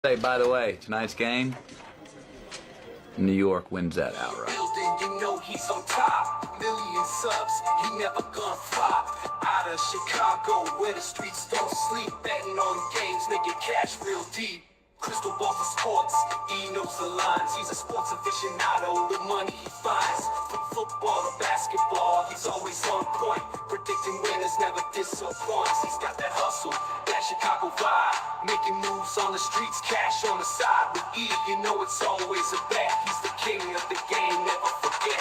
Hey, by the way, tonight's game, New York wins that outright. You know he's on top. Million subs, he never gonna flop. Out of Chicago, where the streets don't sleep. Betting on games, making cash real deep. Crystal ball for sports, he knows the lines. He's a sports aficionado, the money he finds. From football to basketball, he's always on point. Predicting winners never disappoints. He's got that hustle, that Chicago vibe. Making moves on the streets, cash on the side. With E, you know it's always a bet. He's the king of the game, never forget.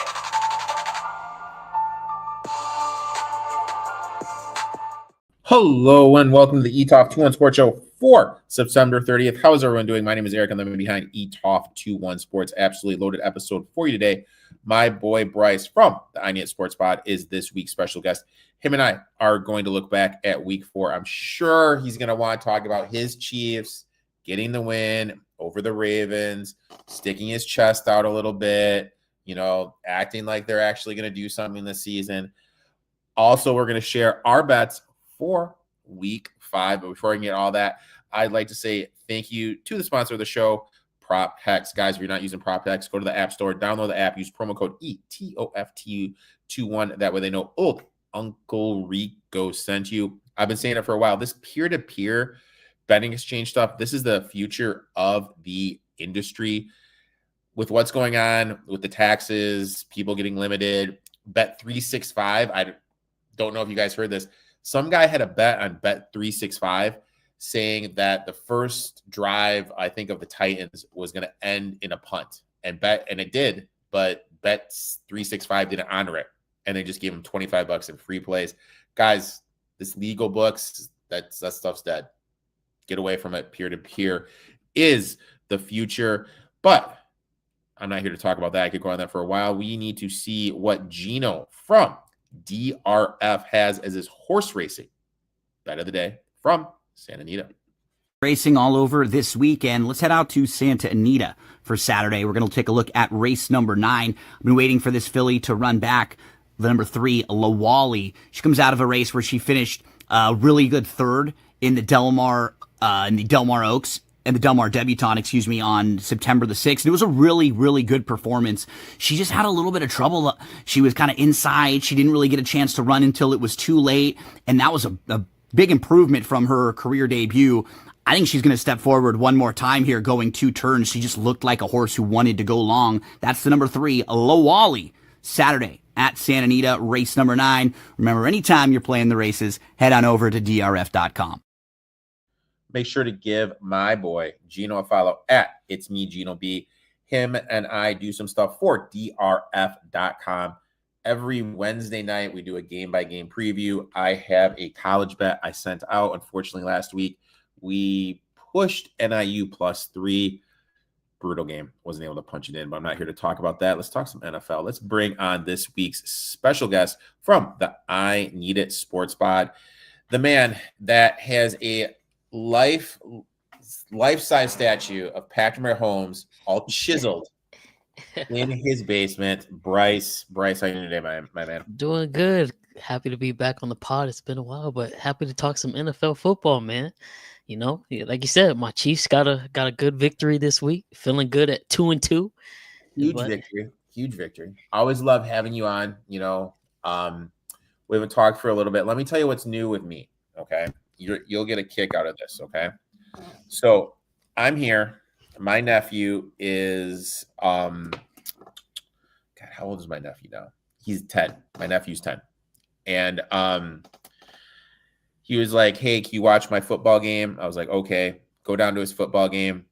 Hello and welcome to the Etoft21sports Show for September 30th. How is everyone doing? My name is Erik. I'm the man behind Etoft21sports. Absolutely loaded episode for you today. My boy Bryce from the I Need It Sports Pod is this week's special guest. Him and I are going to look back at week 4. I'm sure he's going to want to talk about his Chiefs getting the win over the Ravens, sticking his chest out a little bit, acting like they're actually going to do something this season. Also, we're going to share our bets for week 5. But before I can get all that, I'd like to say thank you to the sponsor of the show, ProphetX. Guys, if you're not using ProphetX, go to the App Store, download the app, use promo code ETOFT21. That way they know old Uncle Rico sent you. I've been saying it for a while. This peer-to-peer betting exchange stuff, this is the future of the industry. With what's going on with the taxes, people getting limited, Bet365, I don't know if you guys heard this. Some guy had a bet on Bet365 saying that the first drive, I think, of the Titans was going to end in a punt. And it did, but Bet365 didn't honor it. And they just gave him $25 in free plays. Guys, this legal books, that stuff's dead. Get away from it. Peer-to-peer is the future. But I'm not here to talk about that. I could go on that for a while. We need to see what Gino from DRF has as his horse racing bet of the day from Santa Anita. Racing all over this weekend. Let's head out to Santa Anita for Saturday. We're going to take a look at race number 9. I've been waiting for this filly to run back. The number 3, Lawali. She comes out of a race where she finished really good third in the Del Mar Oaks. And the Del Mar Debutante, on September the 6th. And it was a really, really good performance. She just had a little bit of trouble. She was kind of inside. She didn't really get a chance to run until it was too late. And that was a big improvement from her career debut. I think she's going to step forward one more time here, going 2 turns. She just looked like a horse who wanted to go long. That's the number 3, Lawali, Saturday at Santa Anita, race number 9. Remember, anytime you're playing the races, head on over to drf.com. Make sure to give my boy Gino a follow at It's Me Gino B. Him and I do some stuff for drf.com. Every Wednesday night, we do a game-by-game preview. I have a college bet I sent out. Unfortunately, last week, we pushed NIU +3. Brutal game. Wasn't able to punch it in, but I'm not here to talk about that. Let's talk some NFL. Let's bring on this week's special guest from the I Need It Sports Pod. The man that has a life-size statue of Patrick Mahomes, all chiseled in his basement. Bryce, how are you doing today, my man? Doing good. Happy to be back on the pod. It's been a while, but happy to talk some NFL football, man. Like you said, my Chiefs got a good victory this week. Feeling good at 2-2. Huge victory. Always love having you on. We haven't talked for a little bit. Let me tell you what's new with me. Okay. You'll get a kick out of this, okay? So I'm here. My nephew is God, how old is my nephew now? He's 10. My nephew's 10. And he was like, hey, can you watch my football game? I was like, okay. Go down to his football game.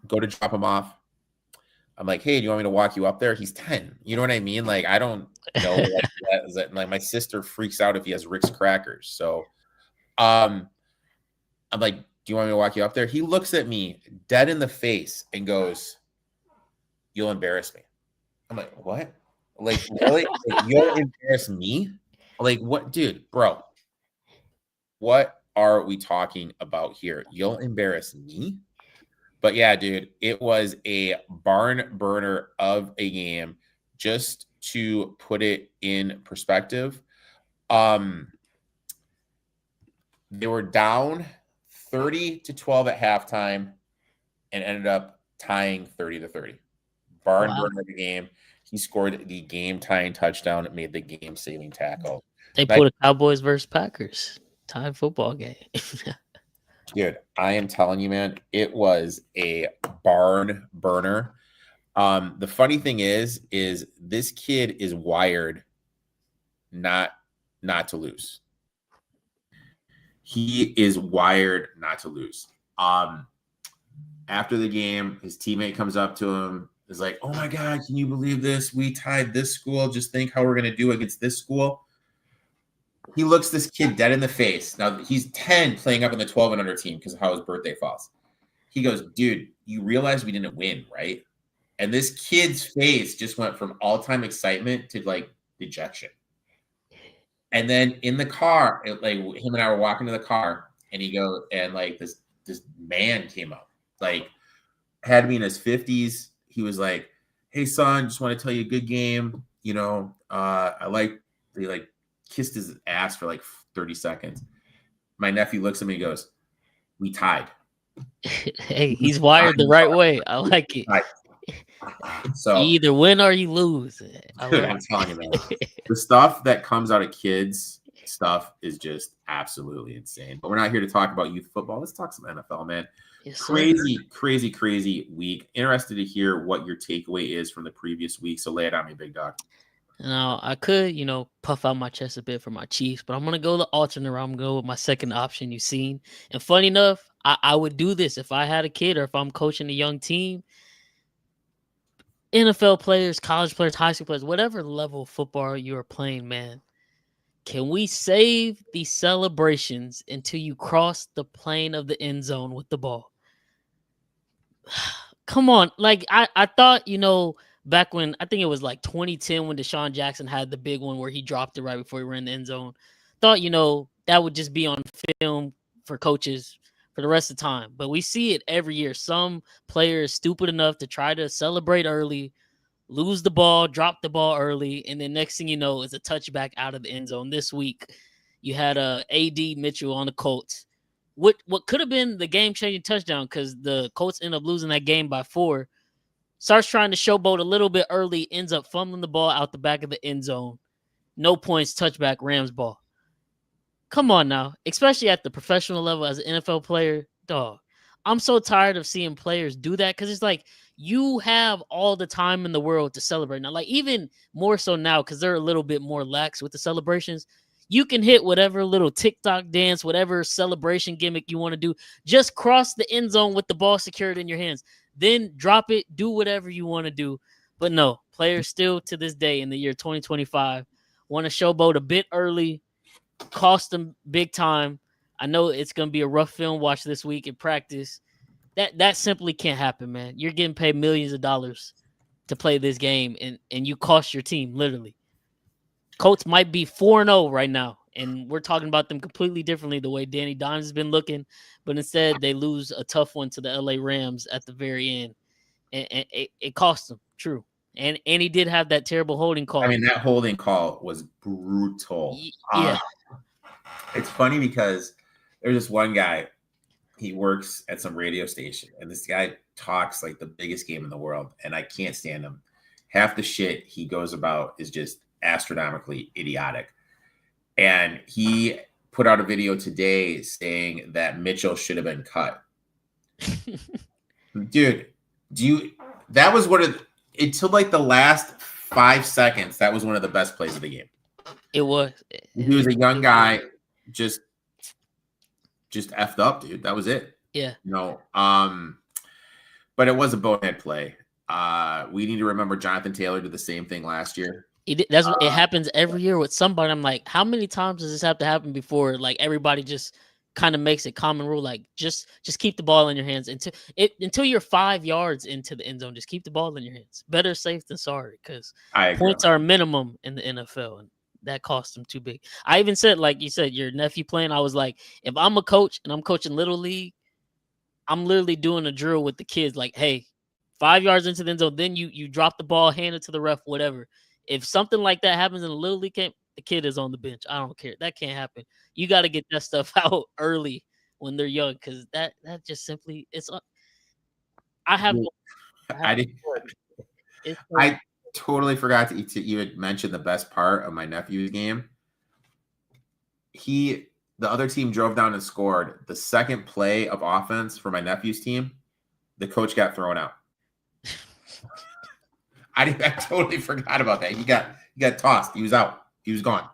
Go to drop him off. I'm like, hey, do you want me to walk you up there? He's 10. You know what I mean? Like, I don't know. Like my sister freaks out if he has Rick's crackers. So I'm like, do you want me to walk you up there? He looks at me dead in the face and goes, you'll embarrass me. I'm like, what? Like, really? Like, you'll embarrass me? Like, what? Dude, bro, what are we talking about here? You'll embarrass me? But yeah, dude, it was a barn burner of a game. Just to put it in perspective, they were down 30-12 at halftime. and ended up tying 30-30. Barn Wow. burner of the game. He scored the game-tying touchdown. It made the game-saving tackle. They put a Cowboys versus Packers tie football game. Dude, I am telling you, man, it was a barn burner. The funny thing is this kid is wired not to lose. He is wired not to lose. After the game, his teammate comes up to him, is like, "Oh my God, can you believe this? We tied this school. Just think how we're going to do against this school." He looks this kid dead in the face. Now, he's 10 playing up in the 12 and under team because of how his birthday falls. He goes, "Dude, you realize we didn't win, right?" And this kid's face just went from all-time excitement to like dejection. And then in the car, like him and I were walking to the car, and he goes, and like this man came up, like had to be in his 50s. He was like, "Hey son, just want to tell you a good game. You know, they like kissed his ass for like 30 seconds. My nephew looks at me and goes, "We tied." Hey, he's wired the right way. I like it. So you either win or you lose. Dude, I'm telling you, man, the stuff that comes out of kids stuff is just absolutely insane. But we're not here to talk about youth football. Let's talk some NFL, man. Yes, crazy week. Interested to hear what your takeaway is from the previous week. So lay it on me, big dog. Now, I could, puff out my chest a bit for my Chiefs, but I'm going to go the alternate route. I'm going to go with my second option you've seen. And funny enough, I would do this if I had a kid or if I'm coaching a young team. NFL players, college players, high school players, whatever level of football you are playing, man, can we save the celebrations until you cross the plane of the end zone with the ball? Come on. Like, I thought, back when, I think it was like 2010 when Deshaun Jackson had the big one where he dropped it right before he ran the end zone. Thought, that would just be on film for coaches for the rest of the time. But we see it every year. Some player is stupid enough to try to celebrate early, lose the ball, drop the ball early, and then next thing you know is a touchback out of the end zone. This week, you had A.D. Mitchell on the Colts. What could have been the game-changing touchdown because the Colts end up losing that game by 4. Starts trying to showboat a little bit early, ends up fumbling the ball out the back of the end zone. No points, touchback, Rams ball. Come on now, especially at the professional level as an NFL player, dog. I'm so tired of seeing players do that because it's like you have all the time in the world to celebrate. Now, like even more so now because they're a little bit more lax with the celebrations. You can hit whatever little TikTok dance, whatever celebration gimmick you want to do. Just cross the end zone with the ball secured in your hands. Then drop it, do whatever you want to do. But no, players still to this day in the year 2025 want to showboat a bit early, cost them big time. I know it's going to be a rough film watch this week in practice. That simply can't happen, man. You're getting paid millions of dollars to play this game, and you cost your team, literally. Colts might be 4-0 right now, and we're talking about them completely differently the way Danny Dimes has been looking, but instead they lose a tough one to the LA Rams at the very end, and it cost them, true. And he did have that terrible holding call. I mean, that holding call was brutal. Yeah. It's funny because there's this one guy, he works at some radio station, and this guy talks like the biggest game in the world, and I can't stand him. Half the shit he goes about is just astronomically idiotic. And he put out a video today saying that Mitchell should have been cut. Dude, that was until like the last 5 seconds, that was one of the best plays of the game. It was. He was a young guy, just effed up, dude. That was it. Yeah. But it was a bonehead play. We need to remember Jonathan Taylor did the same thing last year. It happens every year with somebody. I'm like, how many times does this have to happen before like everybody just kind of makes it common rule? Like just keep the ball in your hands until you're 5 yards into the end zone. Just keep the ball in your hands. Better safe than sorry, because points are minimum in the NFL, and that costs them too big. I even said, like you said, your nephew playing. I was like, if I'm a coach and I'm coaching Little League, I'm literally doing a drill with the kids. Like, hey, 5 yards into the end zone, then you drop the ball, hand it to the ref, whatever. If something like that happens in a Little League camp, the kid is on the bench. I don't care. That can't happen. You got to get that stuff out early when they're young, because that just simply I have. I did. It's I totally forgot to even mention the best part of my nephew's game. The other team drove down and scored. The second play of offense for my nephew's team, the coach got thrown out. I totally forgot about that. He got tossed. He was out. He was gone.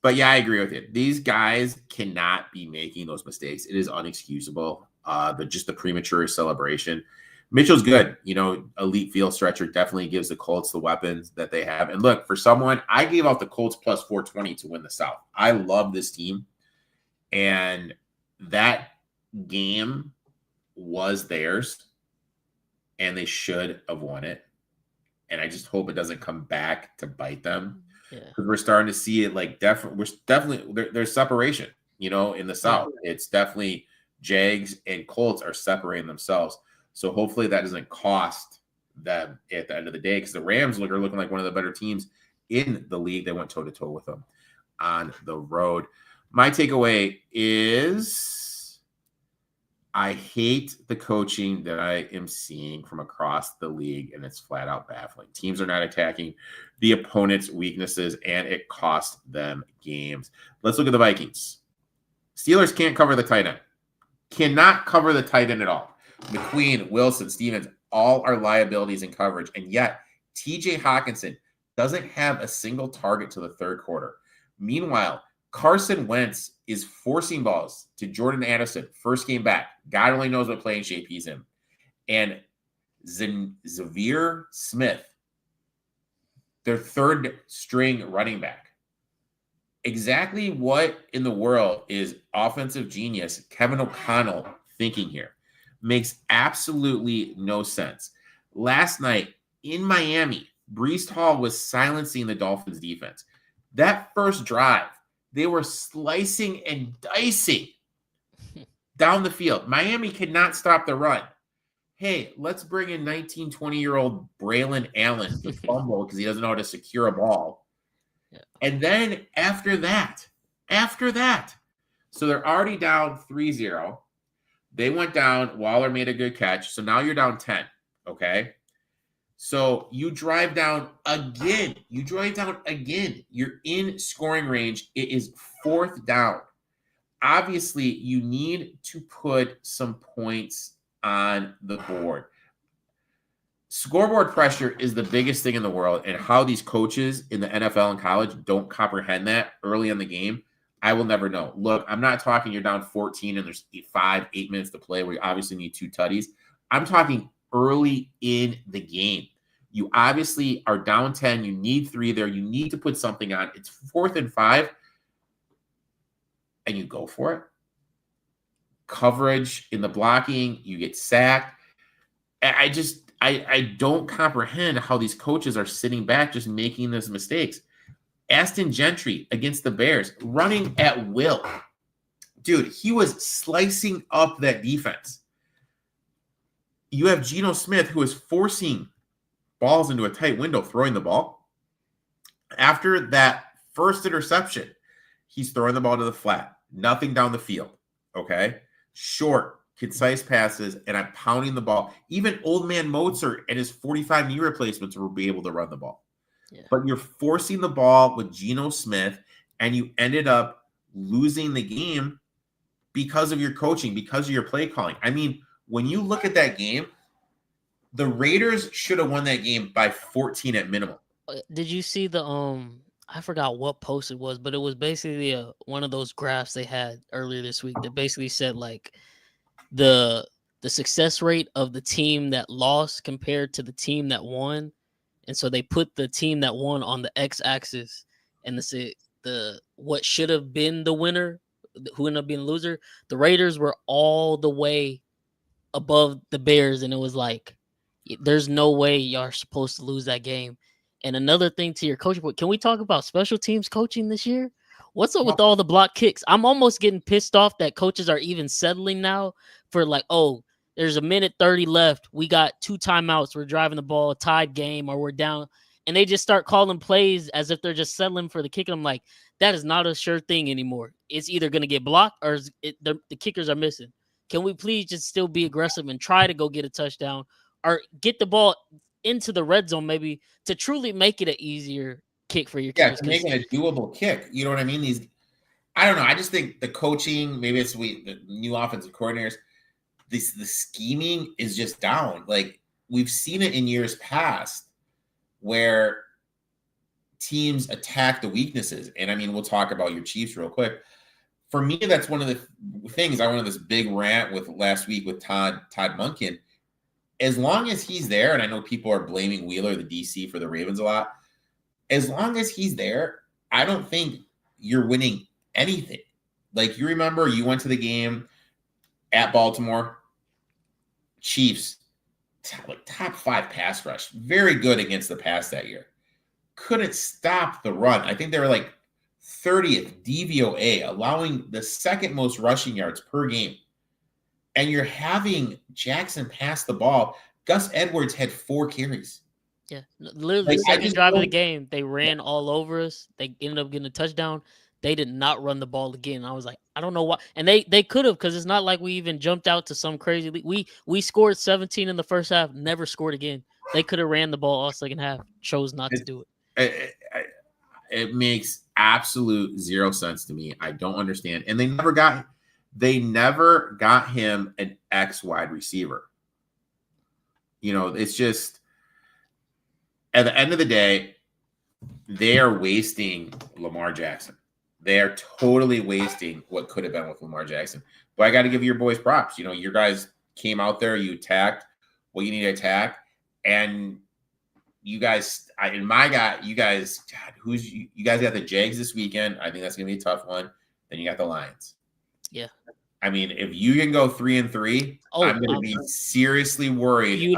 But yeah, I agree with you. These guys cannot be making those mistakes. It is unexcusable. But just the premature celebration. Mitchell's good. Elite field stretcher definitely gives the Colts the weapons that they have. And look, for someone, I gave out the Colts plus 420 to win the South. I love this team. And that game was theirs. And they should have won it. And I just hope it doesn't come back to bite them. Because we're starting to see it there's separation, in the South. It's definitely Jags and Colts are separating themselves. So hopefully that doesn't cost them at the end of the day, because the Rams are looking like one of the better teams in the league. They went toe-to-toe with them on the road. My takeaway is I hate the coaching that I am seeing from across the league, and it's flat out baffling. Teams are not attacking the opponent's weaknesses, and it cost them games. Let's look at the Vikings. Steelers can't cover the tight end. Cannot cover the tight end at all. McQueen, Wilson, Stevens, all are liabilities in coverage. And yet, TJ Hawkinson doesn't have a single target to the third quarter. Meanwhile, Carson Wentz is forcing balls to Jordan Addison, first game back. God only knows what playing shape he's in. And Xavier Smith, their third string running back. Exactly what in the world is offensive genius Kevin O'Connell thinking here? Makes absolutely no sense. Last night in Miami, Breece Hall was silencing the Dolphins defense. That first drive, they were slicing and dicing down the field. Miami could not stop the run. Hey, let's bring in 19, 20-year-old Braylon Allen to fumble because he doesn't know how to secure a ball. Yeah. And then after that, so they're already down 3-0. They went down. Waller made a good catch. So now you're down 10, okay? So you drive down again. You're in scoring range. It is fourth down. Obviously, you need to put some points on the board. Scoreboard pressure is the biggest thing in the world, and how these coaches in the NFL and college don't comprehend that early in the game, I will never know. Look, I'm not talking you're down 14 and there's 8 minutes to play where you obviously need 2 tutties. I'm talking early in the game. You obviously are down 10. You need 3 there. You need to put something on. It's 4th and 5, and you go for it. Coverage in the blocking, you get sacked. I don't comprehend how these coaches are sitting back just making those mistakes. Aston Gentry against the Bears, running at will. Dude, he was slicing up that defense. You have Gino Smith, who is forcing balls into a tight window, throwing the ball. After that first interception, he's throwing the ball to the flat. Nothing down the field, okay? Short, concise passes, and I'm pounding the ball. Even old man Mozart and his 45 knee replacements will be able to run the ball. Yeah. But you're forcing the ball with Geno Smith, and you ended up losing the game because of your coaching, because of your play calling. I mean, when you look at that game, the Raiders should have won that game by 14 at minimum. Did you see the I forgot what post it was, but it was basically one of those graphs they had earlier this week that basically said like the success rate of the team that lost compared to the team that won. And so they put the team that won on the x-axis, and the what should have been the winner, who ended up being the loser. The Raiders were all the way above the Bears, and it was like, there's no way y'all are supposed to lose that game. And another thing to your coaching point, can we talk about special teams coaching this year? What's up with all the block kicks? I'm almost getting pissed off that coaches are even settling now for like, oh, there's a minute 30 left. We got 2 timeouts. We're driving the ball, tied game, or we're down. And they just start calling plays as if they're just settling for the kick. I'm like, that is not a sure thing anymore. It's either going to get blocked or the kickers are missing. Can we please just still be aggressive and try to go get a touchdown or get the ball into the red zone maybe to truly make it an easier kick for your kickers? Yeah, making a doable kick. You know what I mean? I don't know. I just think the coaching, maybe it's the new offensive coordinators, the scheming is just down. Like we've seen it in years past where teams attack the weaknesses. And I mean, we'll talk about your Chiefs real quick. For me, that's one of the things I went on this big rant with last week with Todd Monken. As long as he's there, and I know people are blaming Wheeler, the DC, for the Ravens a lot. As long as he's there, I don't think you're winning anything. Like you remember, you went to the game at Baltimore, Chiefs, top 5 pass rush, very good against the pass that year. Couldn't stop the run. I think they were like 30th DVOA, allowing the second most rushing yards per game. And you're having Jackson pass the ball. Gus Edwards had 4 carries. Yeah, literally second drive of the game, they ran all over us. They ended up getting a touchdown. They did not run the ball again. I was like, I don't know why. And they could have, because it's not like we even jumped out to some crazy lead. We scored 17 in the first half, never scored again. They could have ran the ball all second half, chose not to do it. It makes absolute zero sense to me. I don't understand. And they never got him an X wide receiver. You know, it's just at the end of the day, they are wasting Lamar Jackson. They are totally wasting what could have been with Lamar Jackson. But I got to give your boys props. You know, your guys came out there, you attacked what you need to attack, and you guys, you guys got the Jags this weekend. I think that's gonna be a tough one. Then you got the Lions. Yeah. I mean, if you can go 3-3, I'm gonna be seriously worried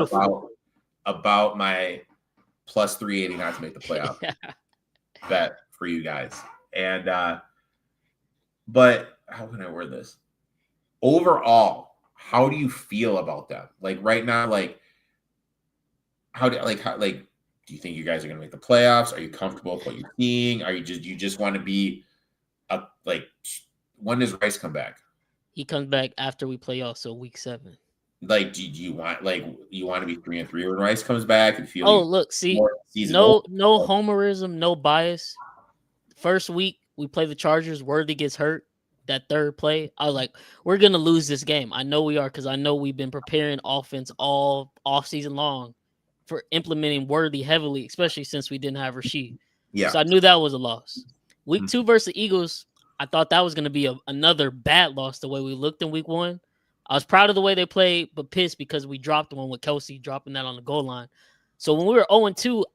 about my plus 380 not to make the playoff bet for you guys. And but how can I word this? Overall, how do you feel about them? Like right now, like how do you think you guys are going to make the playoffs? Are you comfortable with what you're seeing? Are you just want to be when does Bryce come back? He comes back after we play off, so week 7. Like, do you want to be 3-3 when Bryce comes back and feel? Oh, look, see, no homerism, no bias. First week we play the Chargers. Worthy gets hurt. That third play, I was like, we're gonna lose this game. I know we are, because I know we've been preparing offense all off season long for implementing Worthy heavily, especially since we didn't have Rashid. Yeah. So I knew that was a loss. Week 2 versus the Eagles, I thought that was going to be another bad loss the way we looked in week 1. I was proud of the way they played, but pissed because we dropped the one with Kelsey dropping that on the goal line. So when we were 0-2,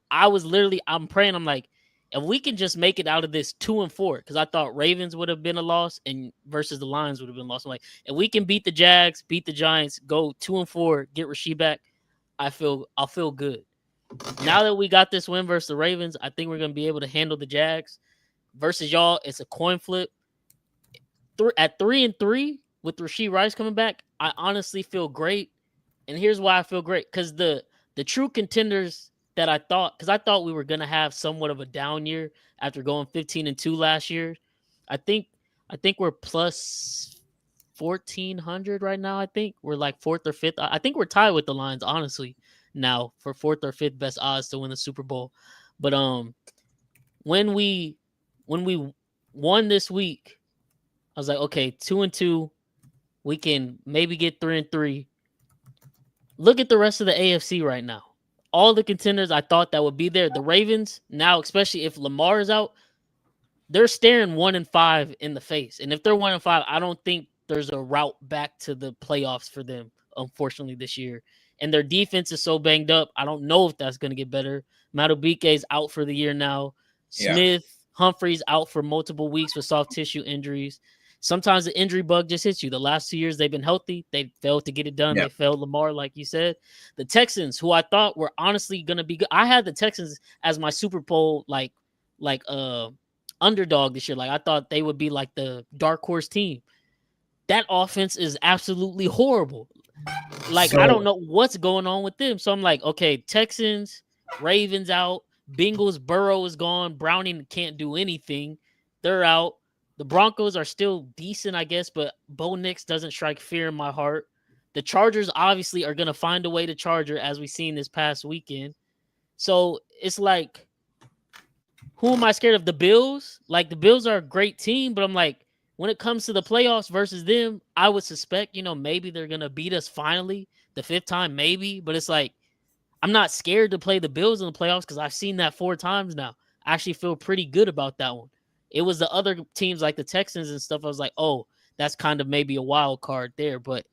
I'm praying. I'm like, if we can just make it out of this 2-4, because I thought Ravens would have been a loss and versus the Lions would have been lost. I'm like, if we can beat the Jags, beat the Giants, go 2-4, get Rashid back, I'll feel good. Now that we got this win versus the Ravens, I think we're going to be able to handle the Jags. Versus y'all, it's a coin flip. At 3-3 with Rashid Rice coming back, I honestly feel great. And here's why I feel great. Because the true contenders that I thought we were going to have somewhat of a down year after going 15-2 last year. I think we're plus 1,400 right now. I think we're like 4th or 5th. I think we're tied with the Lions, honestly, now for 4th or 5th best odds to win the Super Bowl. But when we won this week, I was like, okay, 2-2, we can maybe get 3-3. Look at the rest of the AFC right now. All the contenders I thought that would be there. The Ravens, now, especially if Lamar is out, they're staring 1-5 in the face. And if they're 1-5, I don't think there's a route back to the playoffs for them, unfortunately, this year. And their defense is so banged up, I don't know if that's going to get better. Madubuike is out for the year now. Smith, Humphreys out for multiple weeks with soft tissue injuries. Sometimes the injury bug just hits you. The last 2 years they've been healthy. They failed to get it done. They failed Lamar, like you said. The Texans, who I thought were honestly going to be good. I had the Texans as my Super Bowl underdog this year. Like I thought they would be like the dark horse team. That offense is absolutely horrible. Like I don't know what's going on with them. So I'm like, okay, Texans, Ravens out, Bengals, Burrow is gone. Browning can't do anything. They're out. The Broncos are still decent, I guess, but Bo Nix doesn't strike fear in my heart. The Chargers obviously are going to find a way to charger, as we've seen this past weekend. So it's like, who am I scared of? The Bills? Like, the Bills are a great team, but I'm like, when it comes to the playoffs versus them, I would suspect, maybe they're going to beat us finally, the 5th time, maybe. But it's like, I'm not scared to play the Bills in the playoffs because I've seen that 4 times now. I actually feel pretty good about that one. It was the other teams like the Texans and stuff. I was like, oh, that's kind of maybe a wild card there. But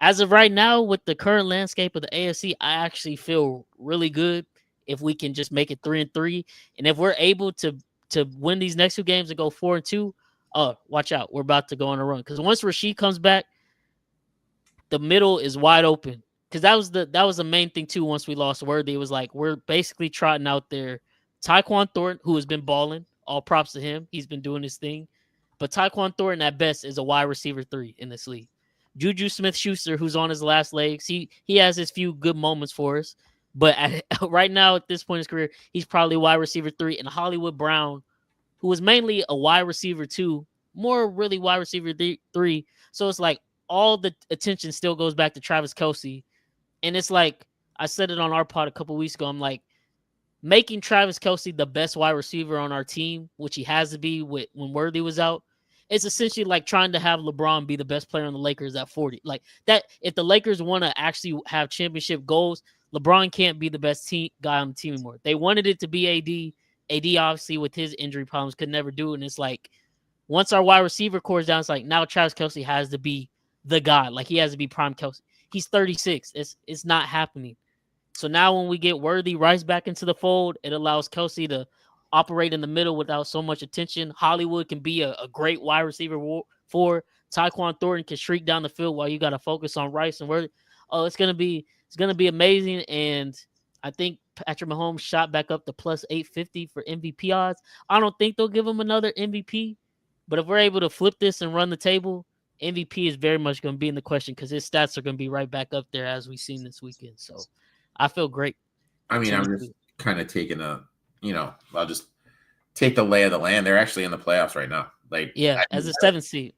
as of right now, with the current landscape of the AFC, I actually feel really good if we can just make it 3-3. And if we're able to win these next 2 games and go 4-2, watch out. We're about to go on a run. Because once Rasheed comes back, the middle is wide open. Because that was the main thing too. Once we lost Worthy, it was like we're basically trotting out there Tyquan Thornton, who has been balling. All props to him. He's been doing his thing. But Tyquan Thornton at best is a wide receiver 3 in this league. Juju Smith-Schuster, who's on his last legs, he has his few good moments for us. But right now, at this point in his career, he's probably wide receiver 3. And Hollywood Brown, who was mainly a wide receiver 2, more really wide receiver 3. So it's like all the attention still goes back to Travis Kelce. And it's like, I said it on our pod a couple weeks ago. I'm like, making Travis Kelce the best wide receiver on our team, which he has to be when Worthy was out, it's essentially like trying to have LeBron be the best player on the Lakers at 40. Like that, if the Lakers want to actually have championship goals, LeBron can't be the best guy on the team anymore. They wanted it to be AD. AD, obviously, with his injury problems, could never do it. And it's like, once our wide receiver core is down, it's like now Travis Kelce has to be the guy. Like, he has to be prime Kelce. He's 36. It's not happening. So now when we get Worthy Rice back into the fold, it allows Kelce to operate in the middle without so much attention. Hollywood can be a great wide receiver for Tyquan Thornton can streak down the field while you got to focus on Rice and Worthy. Oh, it's gonna be amazing. And I think Patrick Mahomes shot back up to plus 850 for MVP odds. I don't think they'll give him another MVP, but if we're able to flip this and run the table, MVP is very much going to be in the question because his stats are going to be right back up there as we've seen this weekend. So I feel great. I mean, I'm just kind of taking I'll just take the lay of the land. They're actually in the playoffs right now. Like, yeah, as a 7th seed.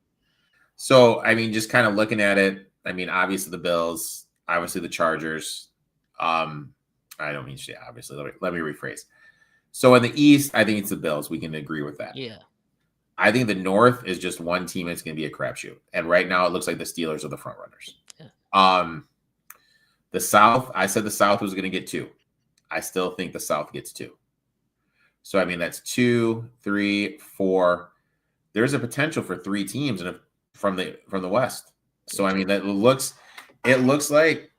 So, I mean, just kind of looking at it, I mean, obviously the Bills, obviously the Chargers. I don't mean to say obviously. Let me rephrase. So in the East, I think it's the Bills. We can agree with that. Yeah. I think the North is just one team. It's going to be a crapshoot. And right now it looks like the Steelers are the front runners. Yeah. The South, I said the South was going to get 2. I still think the South gets 2. So, I mean, that's 2, 3, 4. There's a potential for 3 teams from the West. So, I mean, it looks like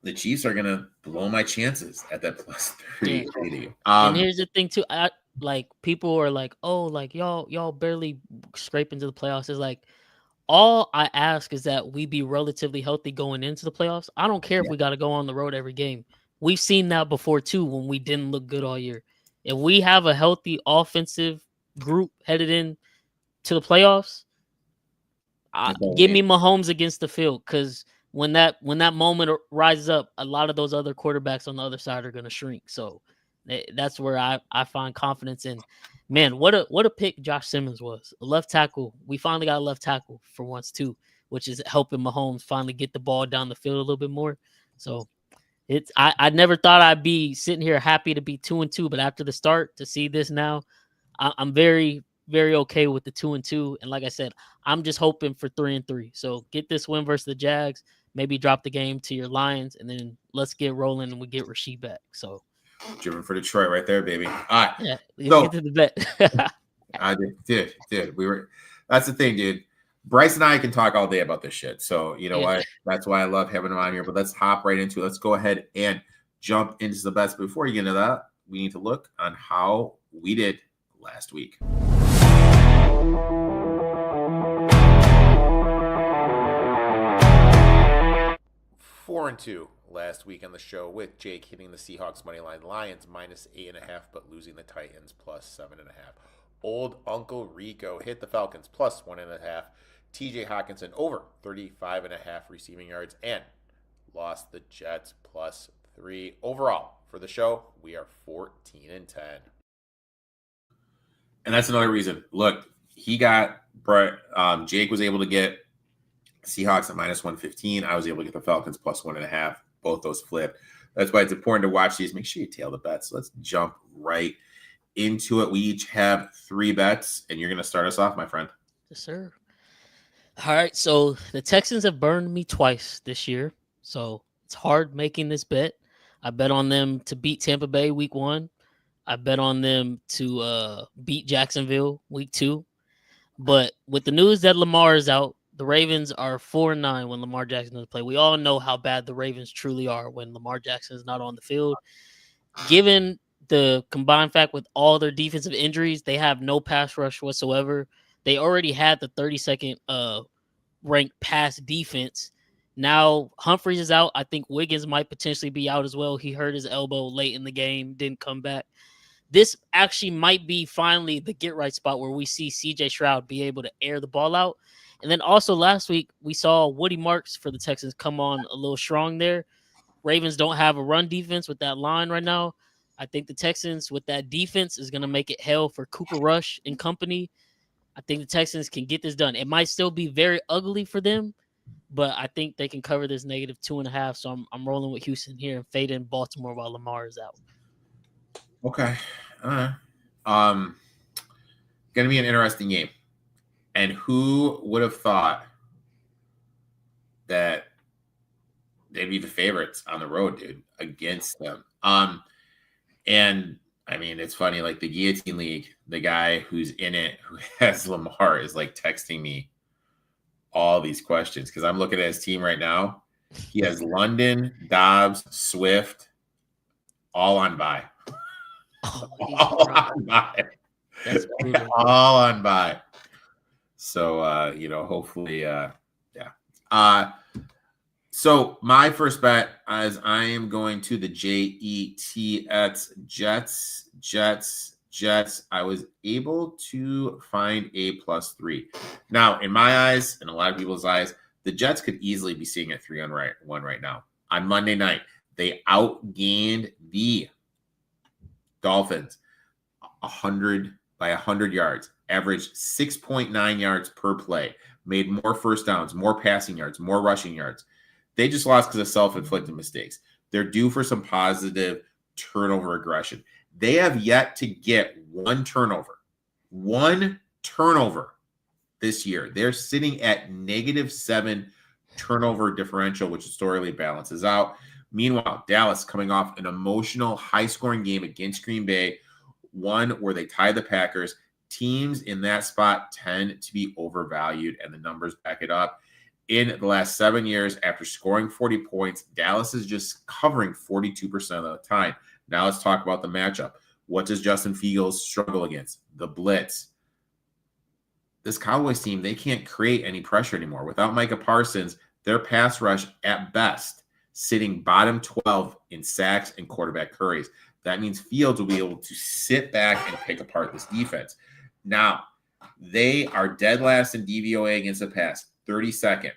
the Chiefs are going to blow my chances at that plus 380. And here's the thing too. Like, people are like, oh, like y'all barely scrape into the playoffs. It's like, all I ask is that we be relatively healthy going into the playoffs. I don't care if we got to go on the road every game. We've seen that before too when we didn't look good all year. If we have a healthy offensive group headed in to the playoffs, give me Mahomes against the field, because when that moment rises up, a lot of those other quarterbacks on the other side are going to shrink. So that's where I find confidence in. Man, what a pick Josh Simmons was. A left tackle. We finally got a left tackle for once too, which is helping Mahomes finally get the ball down the field a little bit more. So I never thought I'd be sitting here happy to be 2-2, but after the start to see this now, I'm very, very okay with the 2-2. And like I said, I'm just hoping for 3-3. So get this win versus the Jags, maybe drop the game to your Lions, and then let's get rolling and we get Rasheed back. So driven for Detroit right there, baby. All right. Yeah, let's get to the bet. I did. That's the thing, dude. Bryce and I can talk all day about this shit. So, you know what? That's why I love having him on here. But let's hop right into it. Let's go ahead and jump into the bets. Before you get into that, we need to look on how we did last week. 4-2 last week on the show, with Jake hitting the Seahawks money line, Lions minus 8.5, but losing the Titans plus 7.5. Old Uncle Rico hit the Falcons plus 1.5. TJ Hawkinson over 35.5 receiving yards, and lost the Jets plus 3. Overall, for the show, we are 14-10. And that's another reason. Look, he got Jake was able to get Seahawks at -115. I was able to get the Falcons +1.5. Both those flipped. That's why it's important to watch these. Make sure you tail the bets. So let's jump right into it. We each have 3 bets, and you're going to start us off, my friend. Yes, sir. All right. So the Texans have burned me twice this year. So it's hard making this bet. I bet on them to beat Tampa Bay week 1. I bet on them to beat Jacksonville week 2. But with the news that Lamar is out, the Ravens are 4-9 when Lamar Jackson doesn't play. We all know how bad the Ravens truly are when Lamar Jackson is not on the field. Given the combined fact with all their defensive injuries, they have no pass rush whatsoever. They already had the 32nd ranked pass defense. Now Humphreys is out. I think Wiggins might potentially be out as well. He hurt his elbow late in the game, didn't come back. This actually might be finally the get right spot where we see CJ Stroud be able to air the ball out. And then also last week, we saw Woody Marks for the Texans come on a little strong there. Ravens don't have a run defense with that line right now. I think the Texans with that defense is going to make it hell for Cooper Rush and company. I think the Texans can get this done. It might still be very ugly for them, but I think they can cover this -2.5. So I'm rolling with Houston here and fading Baltimore while Lamar is out. Okay. Going to be an interesting game. And who would have thought that they'd be the favorites on the road, dude, against them? And I mean, it's funny, like the Guillotine League, the guy who's in it, who has Lamar, is like texting me all these questions because I'm looking at his team right now. He has London, Dobbs, Swift, all on bye. All on bye. That's brutal. All on bye. So, hopefully, yeah. So my first bet is I am going to the Jets. I was able to find a +3. Now, in my eyes, and a lot of people's eyes, the Jets could easily be seeing a 3-1 right now. On Monday night, they outgained the Dolphins 100 yards, averaged 6.9 yards per play, made more first downs, more passing yards, more rushing yards. They just lost because of self-inflicted mistakes. They're due for some positive turnover aggression. They have yet to get one turnover this year. They're sitting at -7 turnover differential, which historically balances out. Meanwhile, Dallas coming off an emotional, high-scoring game against Green Bay, one where they tied the Packers. Teams in that spot tend to be overvalued, and the numbers back it up. In the last 7 years, after scoring 40 points, Dallas is just covering 42% of the time. Now let's talk about the matchup. What does Justin Fields struggle against? The blitz. This Cowboys team, they can't create any pressure anymore. Without Micah Parsons, their pass rush at best sitting bottom 12 in sacks and quarterback hurries. That means Fields will be able to sit back and pick apart this defense. Now, they are dead last in DVOA against the pass, 32nd.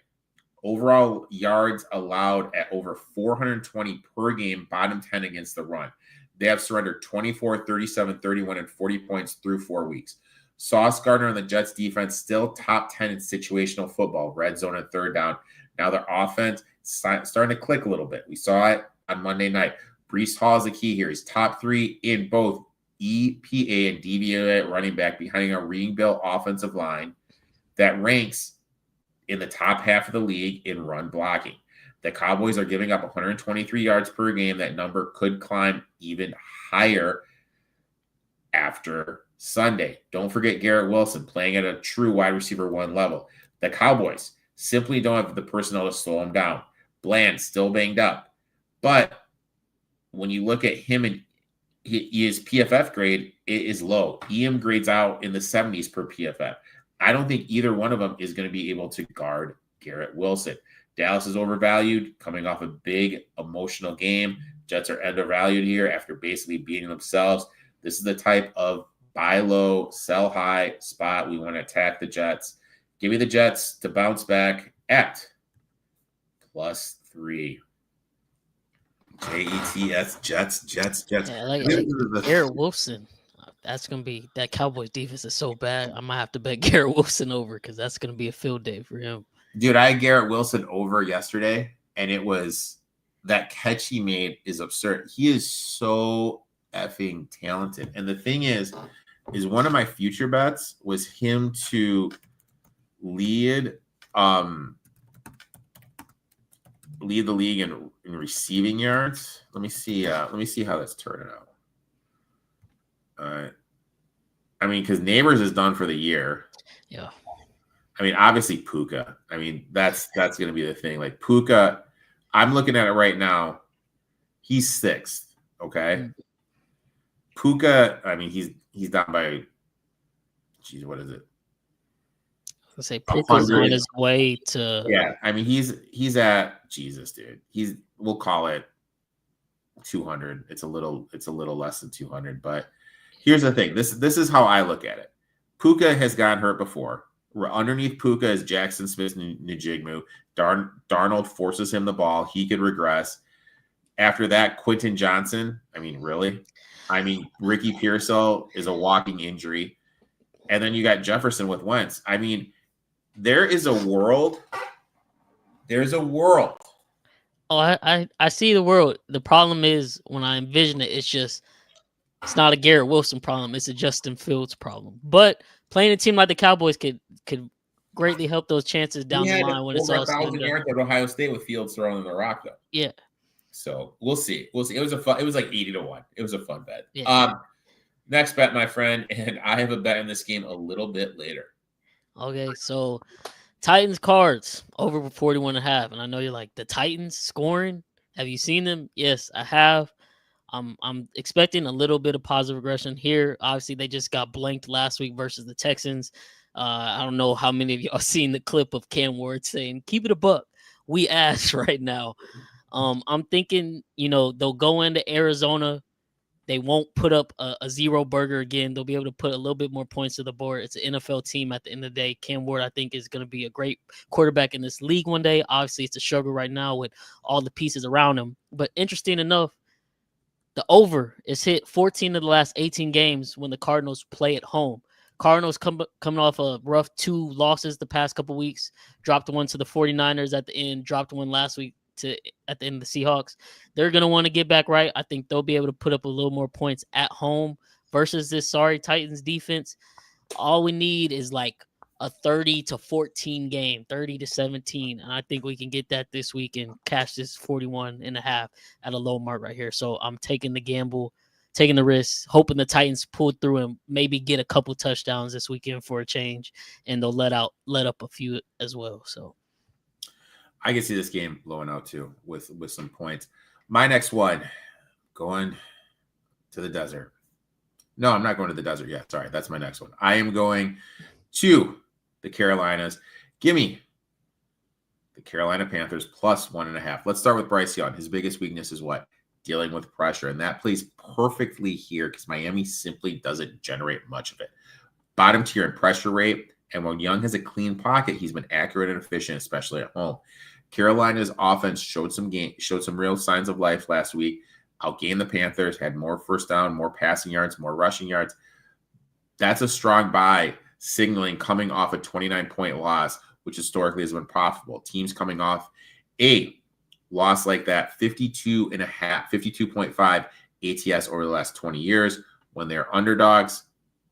Overall yards allowed at over 420 per game, bottom 10 against the run. They have surrendered 24, 37, 31, and 40 points through 4 weeks. Sauce Gardner on the Jets defense still top 10 in situational football, red zone and third down. Now their offense starting to click a little bit. We saw it on Monday night. Bryce Hall is the key here. He's top 3 in both EPA and DVOA running back behind a rebuilt offensive line that ranks in the top half of the league in run blocking. The Cowboys are giving up 123 yards per game. That number could climb even higher after Sunday. Don't forget Garrett Wilson playing at a true wide receiver 1 level. The Cowboys simply don't have the personnel to slow him down. Bland still banged up. But when you look at him and his PFF grade, it is low. EM grades out in the 70s per PFF. I don't think either one of them is going to be able to guard Garrett Wilson. Dallas is overvalued, coming off a big emotional game. Jets are undervalued here after basically beating themselves. This is the type of buy low, sell high spot we want to attack the Jets. Give me the Jets to bounce back at +3. Jets. Yeah, I like Garrett Wilson. That's gonna be that Cowboys defense is so bad. I might have to bet Garrett Wilson over because that's gonna be a field day for him. Dude, I had Garrett Wilson over yesterday, and it was that catch he made is absurd. He is so effing talented. And the thing is one of my future bets was him to lead the league in receiving yards. Let me see how that's turning out. I mean, because Neighbors is done for the year. Yeah. I mean, obviously Puka. I mean, that's going to be the thing. Like Puka, I'm looking at it right now. He's 6th. Okay. Mm-hmm. Puka, I mean, he's down by, geez, what is it? Let's say Puka's on his way to. Yeah, I mean, he's at Jesus, dude. We'll call it 200. It's a little less than 200. But here's the thing. This is how I look at it. Puka has gotten hurt before. Underneath Puka is Jackson Smith-Njigba. Darnold forces him the ball. He could regress. After that, Quentin Johnson. I mean, really? I mean, Ricky Pearsall is a walking injury. And then you got Jefferson with Wentz. I mean, there's a world. Oh, I see the world. The problem is when I envision it, it's not a Garrett Wilson problem. It's a Justin Fields problem. But playing a team like the Cowboys could greatly help those chances down the line when it's all said and done. Yards at Ohio State with Fields throwing the rock, though. Yeah. So we'll see. It was like 80-1. It was a fun bet. Yeah. Next bet, my friend, and I have a bet in this game a little bit later. Okay, so Titans Cards over 41.5. And I know you're like, the Titans scoring? Have you seen them? Yes, I have. I'm expecting a little bit of positive regression here. Obviously, they just got blanked last week versus the Texans. I don't know how many of y'all seen the clip of Cam Ward saying, "Keep it a buck. We ass right now." I'm thinking, they'll go into Arizona. They won't put up a zero burger again. They'll be able to put a little bit more points to the board. It's an NFL team at the end of the day. Cam Ward, I think, is going to be a great quarterback in this league one day. Obviously, it's a struggle right now with all the pieces around him. But interesting enough, the over is hit 14 of the last 18 games when the Cardinals play at home. Cardinals coming off a rough 2 losses the past couple weeks. Dropped one to the 49ers at the end. Dropped one last week at the end of the Seahawks. They're going to want to get back right. I think they'll be able to put up a little more points at home versus this sorry Titans defense. All we need is like a 30-14 game, 30-17. And I think we can get that this week and cash this 41.5 at a low mark right here. So I'm taking the gamble, taking the risk, hoping the Titans pull through and maybe get a couple touchdowns this weekend for a change. And they'll let up a few as well. So I can see this game blowing out too with some points. My next one, going to the desert. No, I'm not going to the desert yet. Sorry, that's my next one. I am going to the Carolinas. Give me the Carolina Panthers plus 1.5. Let's start with Bryce Young. His biggest weakness is what? Dealing with pressure. And that plays perfectly here because Miami simply doesn't generate much of it. Bottom tier in pressure rate. And when Young has a clean pocket, he's been accurate and efficient, especially at home. Carolina's offense showed some real signs of life last week. Outgained the Panthers, had more first down, more passing yards, more rushing yards. That's a strong buy, signaling coming off a 29-point loss, which historically has been profitable. Teams coming off a loss like that, 52.5 ATS over the last 20 years. When they're underdogs,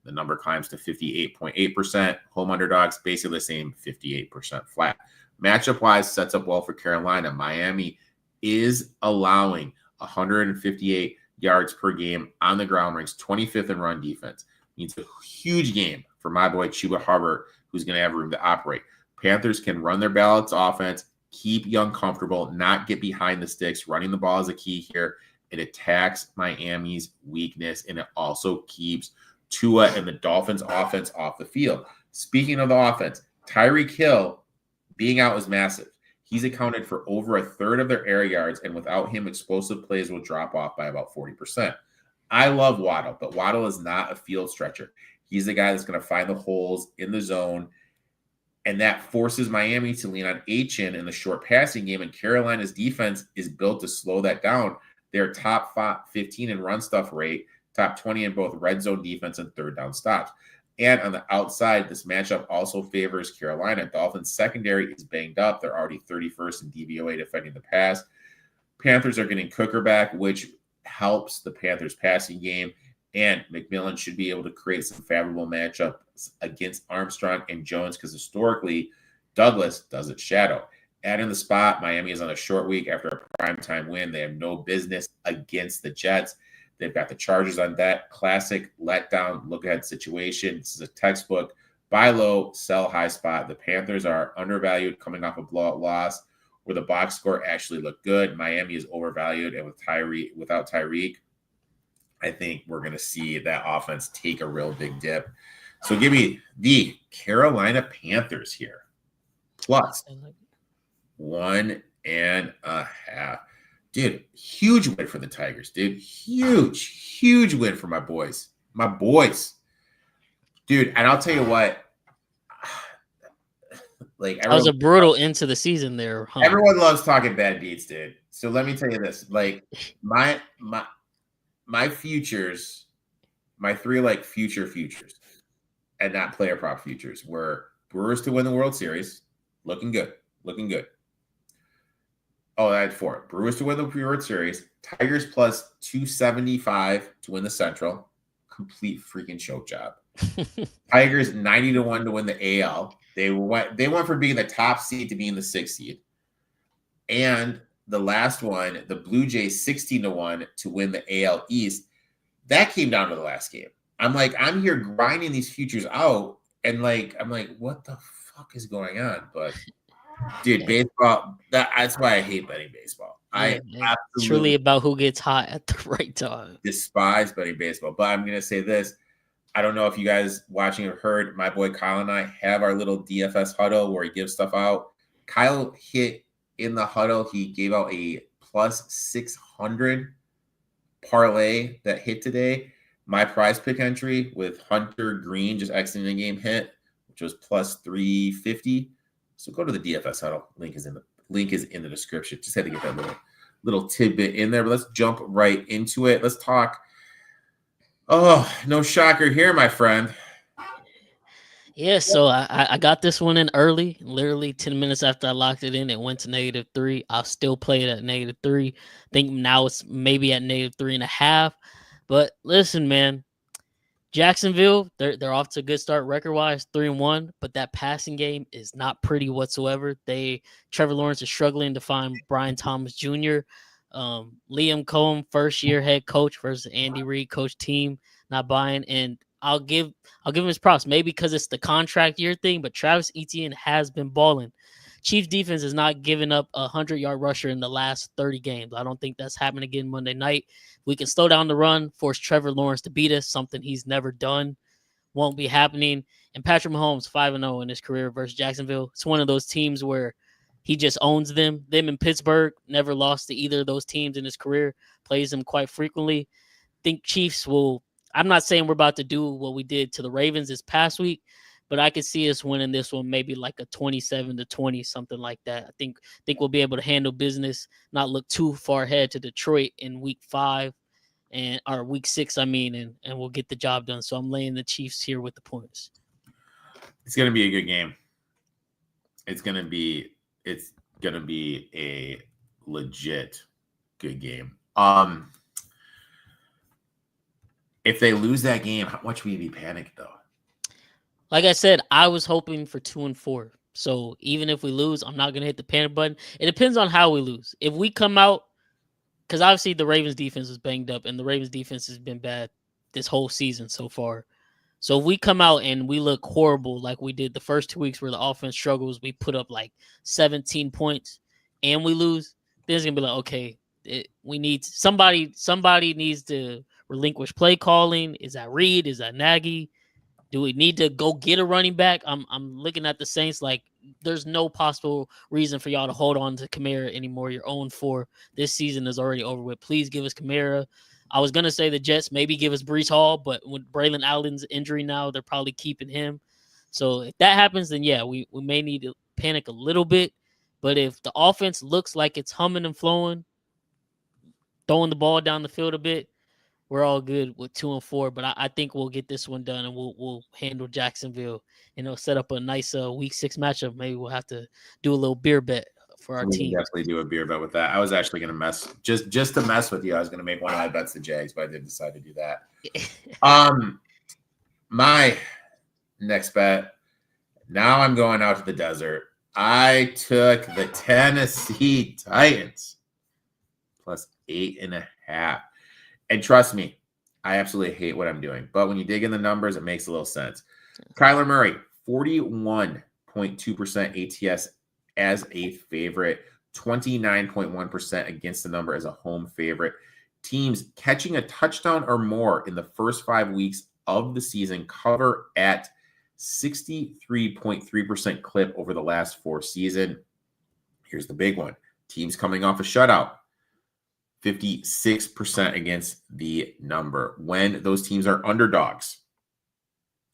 the number climbs to 58.8%. Home underdogs, basically the same, 58% flat. Matchup-wise, sets up well for Carolina. Miami is allowing 158 yards per game on the ground, ranks 25th in run defense. Means a huge game for my boy Chuba Hubbard, who's going to have room to operate. Panthers can run their balanced offense, keep Young comfortable, not get behind the sticks. Running the ball is a key here. It attacks Miami's weakness, and it also keeps Tua and the Dolphins offense off the field. Speaking of the offense, Tyreek Hill being out is massive. He's accounted for over a third of their air yards, and without him, explosive plays will drop off by about 40%. I love Waddle, but Waddle is not a field stretcher. He's the guy that's going to find the holes in the zone, and that forces Miami to lean on Achane in the short passing game, and Carolina's defense is built to slow that down. They're top 15 in run stuff rate. top 20 in both red zone defense and third down stops. And on the outside, this matchup also favors Carolina. Dolphins secondary is banged up. They're already 31st in DVOA defending the pass. Panthers are getting Cooker back, which helps the Panthers passing game. And McMillan should be able to create some favorable matchups against Armstrong and Jones because historically, Douglas doesn't shadow. Add in the spot, Miami is on a short week after a primetime win. They have no business against the Jets. They've got the Chargers on that classic letdown look-ahead situation. This is a textbook buy low, sell high spot. The Panthers are undervalued coming off a blowout loss where the box score actually looked good. Miami is overvalued, and without Tyreek, I think we're going to see that offense take a real big dip. So give me the Carolina Panthers here. Plus 1.5. Dude, huge win for the Tigers, dude. Huge win for my boys. My boys. Dude, and I'll tell you what. Like that was a brutal end to the season there. Huh? Everyone loves talking bad beats, dude. So let me tell you this. Like my futures, my three like future futures and not player prop futures were Brewers to win the World Series. Looking good. Oh, I had 4. Brewers to win the World Series. Tigers plus 275 to win the Central. Complete freaking choke job. Tigers 90-1 to win the AL. They went from being the top seed to being the 6th seed. And the last one, the Blue Jays 16-1 to win the AL East. That came down to the last game. I'm here grinding these futures out, and I'm like, what the fuck is going on? But dude, baseball, that's why I hate betting baseball. I it's truly about who gets hot at the right time. Despise betting baseball. But I'm going to say this. I don't know if you guys watching have heard, my boy Kyle and I have our little DFS huddle where he gives stuff out. Kyle hit in the huddle. He gave out a plus 600 parlay that hit today. My prize pick entry with Hunter Green just exiting the game hit, which was plus 350. So go to the DFS huddle. Link is in the description. Just had to get that little tidbit in there. But let's jump right into it. Let's talk. Oh, no shocker here, my friend. Yeah, so I got this one in early. Literally 10 minutes after I locked it in, it went to -3. I'll still play it at -3. I think now it's maybe at -3.5. But listen, man, Jacksonville, they're off to a good start record-wise, 3-1, but that passing game is not pretty whatsoever. Trevor Lawrence is struggling to find Brian Thomas Jr. Liam Cohen, first-year head coach versus Andy Reid coach team, not buying. And I'll give him his props, maybe because it's the contract year thing, but Travis Etienne has been balling. Chiefs defense has not given up a 100-yard rusher in the last 30 games. I don't think that's happening again Monday night. We can slow down the run, force Trevor Lawrence to beat us, something he's never done. Won't be happening. And Patrick Mahomes, 5-0 in his career versus Jacksonville. It's one of those teams where he just owns them. Them in Pittsburgh, never lost to either of those teams in his career, plays them quite frequently. Think Chiefs will – I'm not saying we're about to do what we did to the Ravens this past week, but I could see us winning this one maybe like a 27-20, something like that. I think we'll be able to handle business, not look too far ahead to Detroit in week 6, and we'll get the job done. So I'm laying the Chiefs here with the points. It's going to be a good game. It's going to be a legit good game. If they lose that game, how much will you be panicked though? Like I said, I was hoping for 2-4. So even if we lose, I'm not going to hit the panic button. It depends on how we lose. If we come out, because obviously the Ravens defense was banged up, and the Ravens defense has been bad this whole season so far. So if we come out and we look horrible like we did the first 2 weeks where the offense struggles, we put up like 17 points and we lose, then it's going to be like, okay, we need somebody needs to relinquish play calling. Is that Reed? Is that Nagy? Do we need to go get a running back? I'm looking at the Saints like there's no possible reason for y'all to hold on to Kamara anymore. You're 0-4. This season is already over with. Please give us Kamara. I was going to say the Jets maybe give us Breece Hall, but with Braylon Allen's injury now, they're probably keeping him. So if that happens, then yeah, we may need to panic a little bit. But if the offense looks like it's humming and flowing, throwing the ball down the field a bit, we're all good with 2-4. But I think we'll get this one done, and we'll handle Jacksonville. Set up a nice week 6 matchup. Maybe we'll have to do a little beer bet for our We can team. definitely do a beer bet with that. I was actually going to mess just to mess with you. I was going to make one of my bets the Jags, but I didn't decide to do that. My next bet. Now I'm going out to the desert. I took the Tennessee Titans plus 8.5. And trust me, I absolutely hate what I'm doing. But when you dig in the numbers, it makes a little sense. Kyler Murray, 41.2% ATS as a favorite, 29.1% against the number as a home favorite. Teams catching a touchdown or more in the first 5 weeks of the season cover at 63.3% clip over the last 4 seasons. Here's the big one. Teams coming off a shutout, 56% against the number. When those teams are underdogs,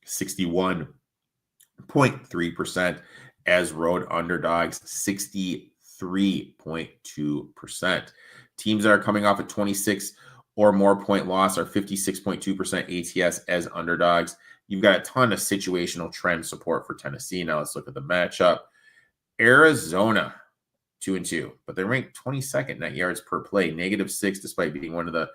61.3%. As road underdogs, 63.2%. Teams that are coming off a 26 or more point loss are 56.2% ATS as underdogs. You've got a ton of situational trend support for Tennessee. Now let's look at the matchup. Arizona, 2-2, but they're ranked 22nd net yards per play, -6, despite being one of the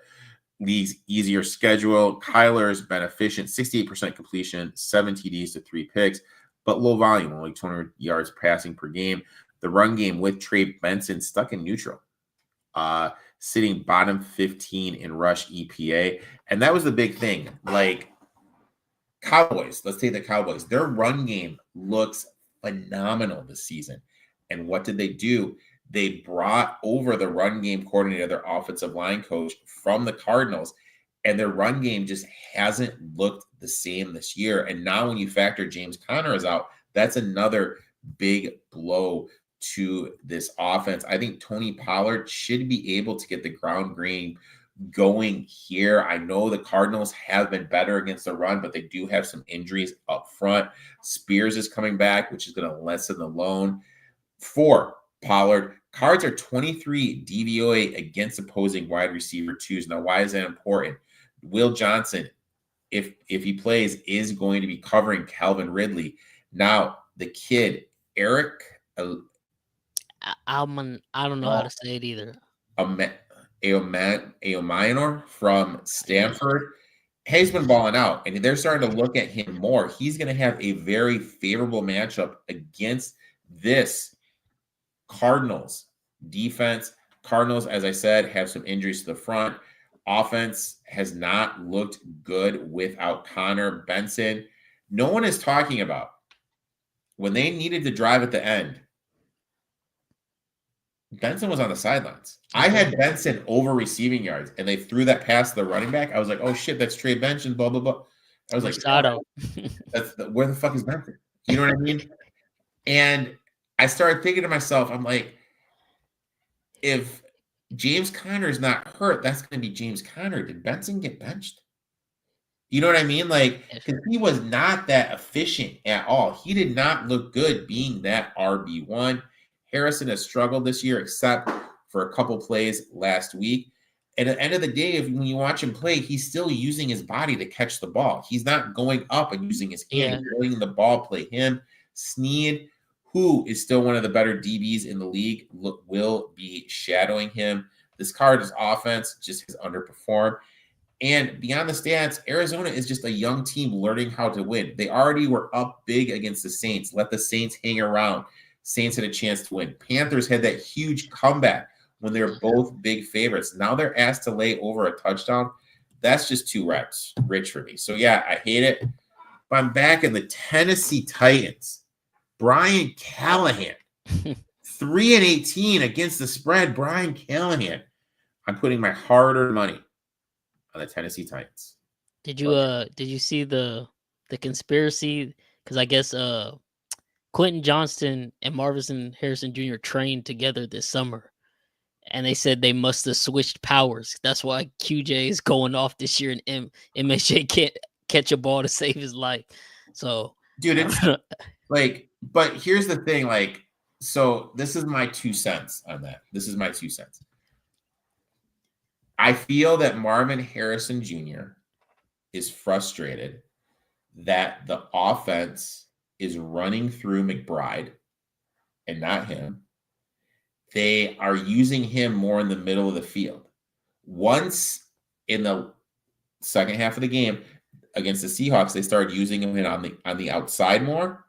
league's easier schedule. Kyler's been efficient, 68% completion, 7 TDs to 3 picks, but low volume, only 200 yards passing per game. The run game with Trey Benson stuck in neutral, sitting bottom 15 in rush EPA. And that was the big thing. Like, Cowboys, let's take the Cowboys. Their run game looks phenomenal this season. And what did they do? They brought over the run game coordinator, their offensive line coach from the Cardinals, and their run game just hasn't looked the same this year. And now when you factor James Conner is out, that's another big blow to this offense. I think Tony Pollard should be able to get the ground game going here. I know the Cardinals have been better against the run, but they do have some injuries up front. Spears is coming back, which is going to lessen the loan for Pollard. Cards are 23 DVOA against opposing wide receiver twos. Now, why is that important? Will Johnson, if he plays, is going to be covering Calvin Ridley. Now, the kid, Erik I don't know how to say it either. Aomayanor from Stanford has been balling out, and they're starting to look at him more. He's going to have a very favorable matchup against this Cardinals defense. Cardinals, as I said, have some injuries to the front. Offense has not looked good without Connor Benson. No one is talking about when they needed to drive at the end. Benson was on the sidelines. I had Benson over receiving yards, and they threw that pass to the running back. I was like, oh, shit, that's Trey Benson, blah, blah, blah. I was like, where the fuck is Benson? You know what I mean? And I started thinking to myself, I'm like, if James Conner is not hurt, that's going to be James Conner. Did Benson get benched? You know what I mean? Like, because he was not that efficient at all. He did not look good being that RB1. Harrison has struggled this year, except for a couple plays last week. And at the end of the day, when you watch him play, he's still using his body to catch the ball. He's not going up and using his hand. He's letting the ball play him. Snead, who is still one of the better DBs in the league, will be shadowing him. This Cardinals offense just has underperformed. And beyond the stats, Arizona is just a young team learning how to win. They already were up big against the Saints. Let the Saints hang around. Saints had a chance to win. Panthers had that huge comeback when they were both big favorites. Now they're asked to lay over a touchdown. That's just too rich for me. So, yeah, I hate it. But I'm back in the Tennessee Titans. Brian Callahan, 3-18 against the spread. Brian Callahan. I'm putting my hard-earned money on the Tennessee Titans. Did you see the conspiracy? Because I guess Quentin Johnston and Marvin Harrison Jr. trained together this summer, and they said they must have switched powers. That's why QJ is going off this year, and MSJ can't catch a ball to save his life. So, dude, it's like, but here's the thing, like, so this is my 2 cents on that. This is my 2 cents. I feel that Marvin Harrison Jr. is frustrated that the offense is running through McBride and not him. They are using him more in the middle of the field. Once in the second half of the game against the Seahawks, they started using him on the outside more.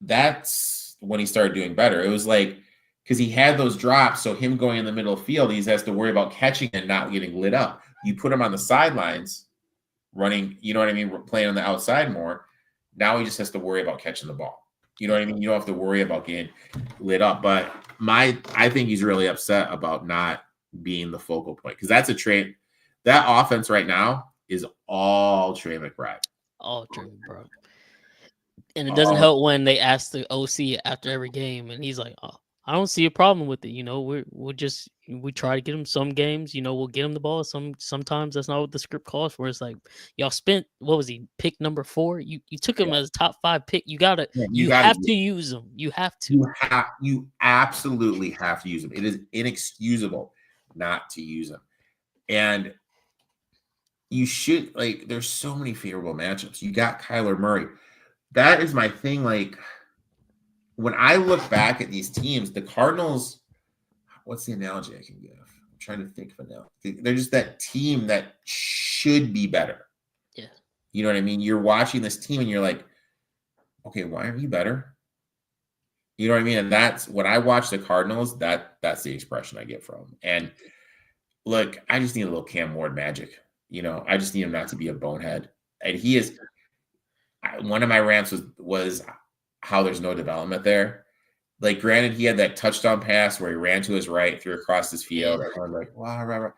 That's when he started doing better. It was like, because he had those drops, so him going in the middle of the field, he has to worry about catching and not getting lit up. You put him on the sidelines, running, you know what I mean, playing on the outside more. Now he just has to worry about catching the ball. You know what I mean? You don't have to worry about getting lit up. But I think he's really upset about not being the focal point, because that's a trade. That offense right now is all Trey McBride. All Trey, bro. And it doesn't help when they ask the OC after every game, and he's like, "Oh, I don't see a problem with it. You know, we try to get him some games. You know, we'll get him the ball. Sometimes that's not what the script calls for. It's like y'all spent, what was he, pick number 4? You took him as top 5 pick. You have to use him. You have to. You absolutely have to use him. It is inexcusable not to use him, and you should, like, there's so many favorable matchups. You got Kyler Murray. That is my thing. Like, when I look back at these teams, the Cardinals, what's the analogy I can give? I'm trying to think of an analogy. They're just that team that should be better. Yeah. You know what I mean? You're watching this team and you're like, okay, why aren't you better? You know what I mean? And that's when I watch the Cardinals, that's the expression I get from them. And look, I just need a little Cam Ward magic. You know, I just need him not to be a bonehead. And he is. One of my rants was how there's no development there. Like, granted, he had that touchdown pass where he ran to his right, threw across his field. Everyone's like, wow, rah, rah.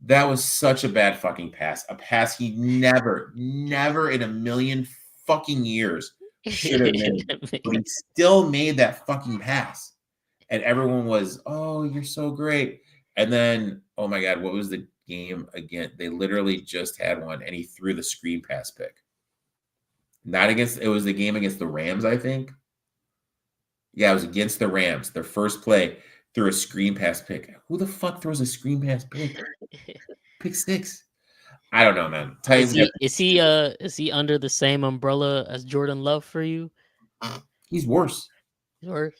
That was such a bad fucking pass. A pass he never in a million fucking years should have made. But he still made that fucking pass. And everyone was, oh, you're so great. And then, oh my God, what was the game again? They literally just had one, and he threw the screen pass pick. It was the game against the Rams, I think. Yeah, it was against the Rams. Their first play, threw a screen pass pick. Who the fuck throws a screen pass pick? Pick 6. I don't know, man. Is he under the same umbrella as Jordan Love for you? He's worse. Or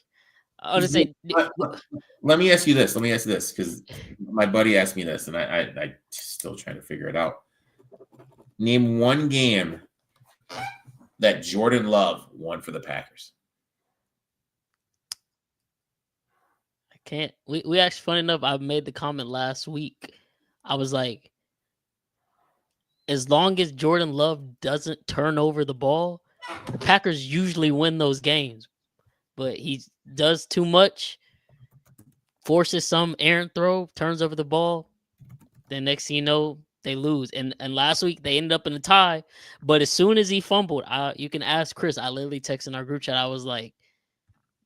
I would say, let me ask you this, because my buddy asked me this, and I still trying to figure it out. Name one game that Jordan Love won for the Packers. I can't. We actually, funny enough, I made the comment last week. I was like, as long as Jordan Love doesn't turn over the ball, the Packers usually win those games. But he does too much, forces some errant throw, turns over the ball. Then next thing you know, they lose. And last week they ended up in a tie. But as soon as he fumbled, you can ask Chris. I literally texted in our group chat. I was like,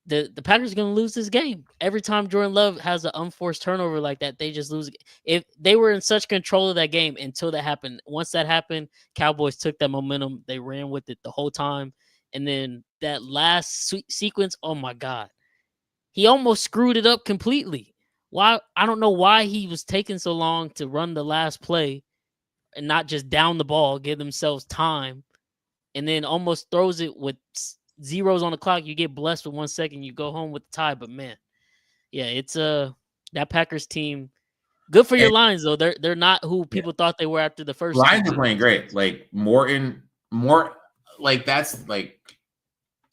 the Packers are going to lose this game. Every time Jordan Love has an unforced turnover like that, they just lose. If they were in such control of that game until that happened. Once that happened, Cowboys took that momentum. They ran with it the whole time. And then that last sequence, oh my God. He almost screwed it up completely. Why? I don't know why he was taking so long to run the last play and not just down the ball, give themselves time, and then almost throws it with zeros on the clock. You get blessed with 1 second, you go home with the tie. But man, yeah, it's that Packers team. Good for your Lions though. They're not who people thought they were after the first. Lions are playing great. Like like that's like.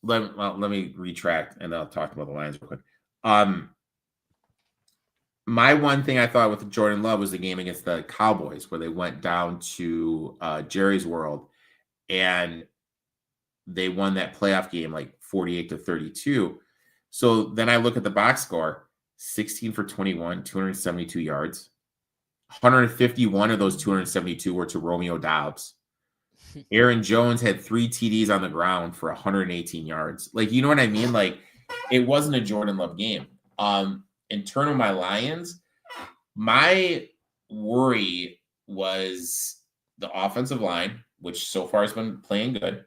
Let me retract, and I'll talk about the Lions real quick. My one thing I thought with Jordan Love was the game against the Cowboys, where they went down to Jerry's World, and they won that playoff game like 48-32. So then I look at the box score: 16 for 21, 272 yards. 151 of those 272 were to Romeo Doubs. Aaron Jones had 3 TDs on the ground for 118 yards. Like, you know what I mean? Like, it wasn't a Jordan Love game. In terms of my Lions, my worry was the offensive line, which so far has been playing good.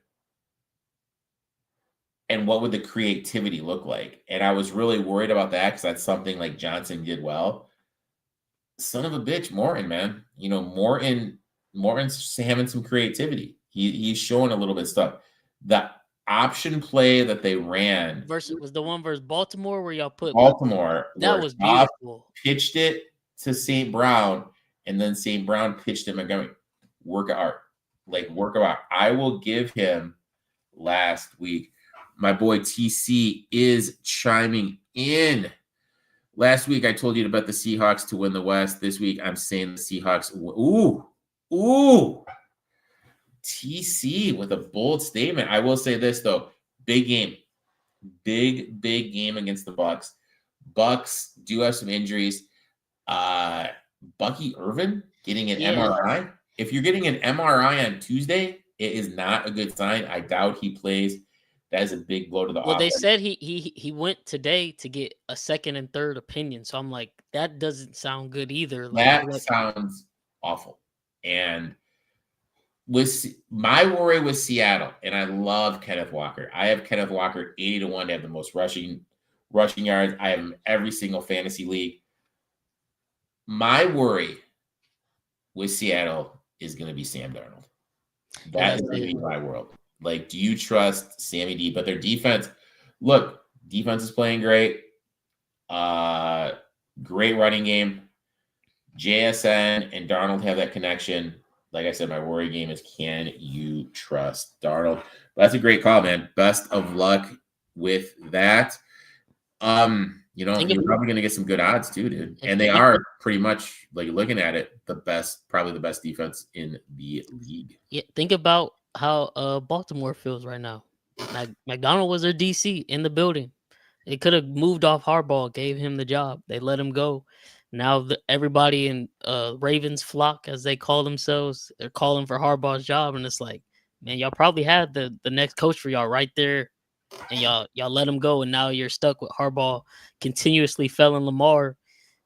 And what would the creativity look like? And I was really worried about that because that's something like Johnson did well. son of a bitch, Morton, man. You know, Morton's having some creativity. He's showing a little bit of stuff. The option play that they ran Was the one versus Baltimore where y'all put Baltimore, that where was Goff beautiful. pitched it to St. Brown, and then St. Brown pitched it Montgomery. Work of art. Like, work of art. I will give him last week. My boy TC is chiming in. Last week, I told you to bet the Seahawks to win the West. This week, I'm saying the Seahawks. Ooh. TC with a bold statement. I will say this, though. Big game. Big game against the Bucks. Bucks do have some injuries. Bucky Irvin getting an MRI. If you're getting an MRI on Tuesday, it is not a good sign. I doubt he plays. That is a big blow to the offense. They said he went today to get a second and third opinion. So I'm like, that doesn't sound good either. That sounds awful. And with my worry with Seattle, and I love Kenneth Walker. I have Kenneth Walker 80-1 to have the most rushing yards. I have him every single fantasy league. My worry with Seattle is going to be Sam Darnold. That is going to be my world. Like, do you trust Sammy D? But their defense, look, defense is playing great. Great running game. JSN and Darnold have that connection. Like I said, my worry game is, can you trust Darnold? But that's a great call, man. Best of luck with that. You know, you're probably going to get some good odds too, dude. And they are pretty much, like, looking at it, probably the best defense in the league. Yeah, think about how Baltimore feels right now. McDonald was their DC in the building. They could have moved off Harbaugh, gave him the job. They let him go. Now everybody in Ravens flock, as they call themselves, they're calling for Harbaugh's job, and it's like, man, y'all probably had the next coach for y'all right there, and y'all let him go, and now you're stuck with Harbaugh continuously failing Lamar.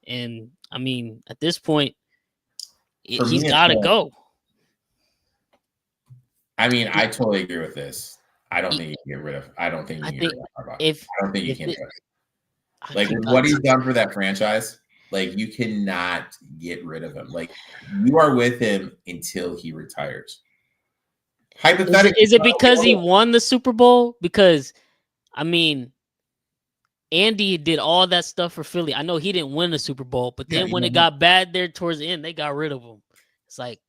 And I mean, at this point, he's got to go. I mean, I totally agree with this. I don't think you can get rid of. I don't think you can get rid of Harbaugh. I don't think you can do it. Like, what he's done for that franchise, like, you cannot get rid of him. Like, you are with him until he retires. Hypothetically, is it because he won the Super Bowl? Because, I mean, Andy did all that stuff for Philly. I know he didn't win the Super Bowl, but then when it got bad there towards the end, they got rid of him. It's like,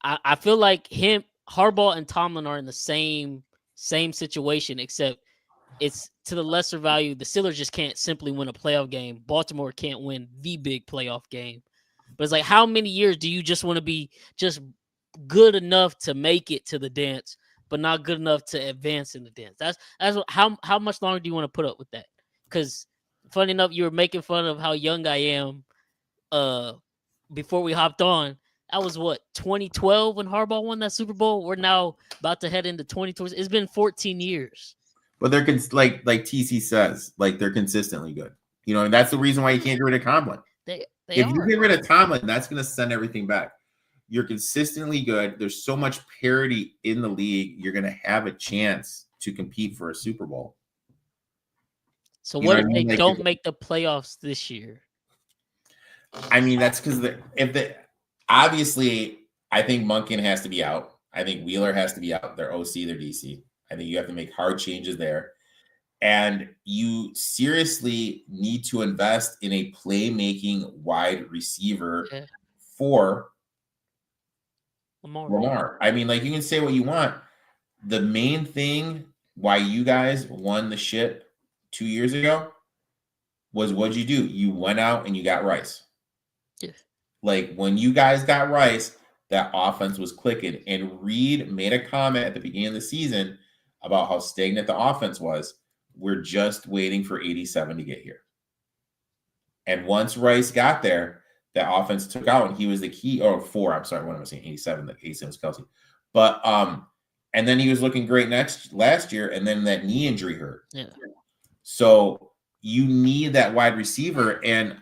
I feel like Harbaugh and Tomlin are in the same situation, except it's to the lesser value. The Steelers just can't simply win a playoff game. Baltimore can't win the big playoff game. But it's like, how many years do you just want to be just good enough to make it to the dance, but not good enough to advance in the dance? That's how much longer do you want to put up with that? Because funny enough, you were making fun of how young I am before we hopped on. That was 2012 when Harbaugh won that Super Bowl. We're now about to head into 2020. It's been 14 years. But they're like TC says, like, they're consistently good. You know, and that's the reason why you can't get rid of Tomlin. If you get rid of Tomlin, that's going to send everything back. You're consistently good. There's so much parity in the league. You're going to have a chance to compete for a Super Bowl. So what if they don't make the playoffs this year? I mean, that's because obviously, I think Monken has to be out. I think Wheeler has to be out. Their OC, their DC. I think you have to make hard changes there. And you seriously need to invest in a playmaking wide receiver for Lamar. I mean, like, you can say what you want. The main thing why you guys won the ship 2 years ago was, what'd you do? You went out and you got Rice. Yeah. Like, when you guys got Rice, that offense was clicking. And Reed made a comment at the beginning of the season about how stagnant the offense was. We're just waiting for 87 to get here. And once Rice got there, that offense took out, and he was the key. Or 4, I'm sorry, what am I saying? 87, the 87 was Kelsey. But and then he was looking great last year, and then that knee injury hurt. Yeah. So you need that wide receiver, and